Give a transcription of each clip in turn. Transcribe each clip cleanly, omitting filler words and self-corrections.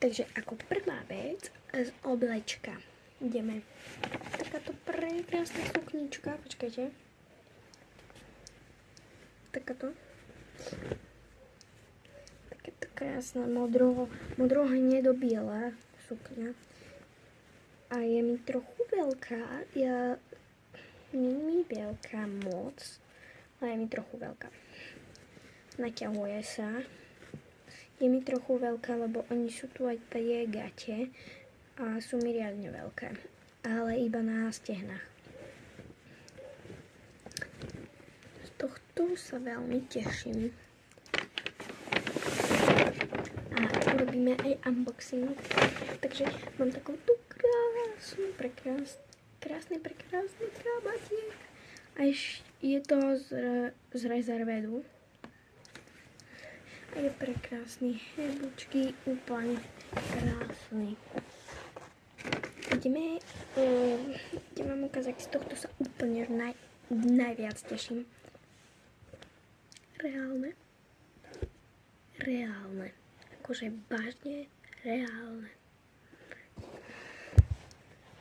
Takže ako prvá vec z oblečka ideme. Takáto prekrásna suknička, počkajte. Takáto krásna modro-hnedo-biela sukňa. A je mi trochu veľká, nie mi veľká moc, ale je mi trochu veľká. Naťahuje sa. Je mi trochu veľká, lebo oni sú tu aj tie gate a sú mi riadne veľké, ale iba na stehnách. Z tohto sa veľmi teším. A urobíme aj unboxing. Takže mám takú tú krásny kabátik. A je to z Rezervedu. A je prekrásny. Hebučky, úplne krásny. Ideme vám ukázať, z tohto sa úplne najviac teším. Reálne. Akože vážne reálne.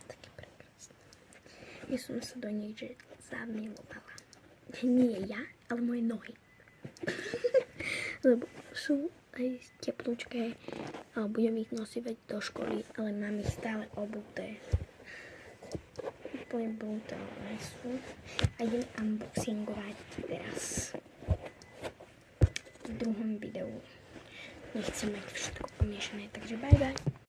Také prekrásne. Ja som sa do nej zamilovala. Nie ja, ale moje nohy. Lebo sú aj teplúčké a budem ich nosiť do školy, ale mám ich stále obuté. Úplne brutálne sú. A idem unboxingovať teraz v druhom videu. Nechcem mať všetko pomiešané, takže bye bye.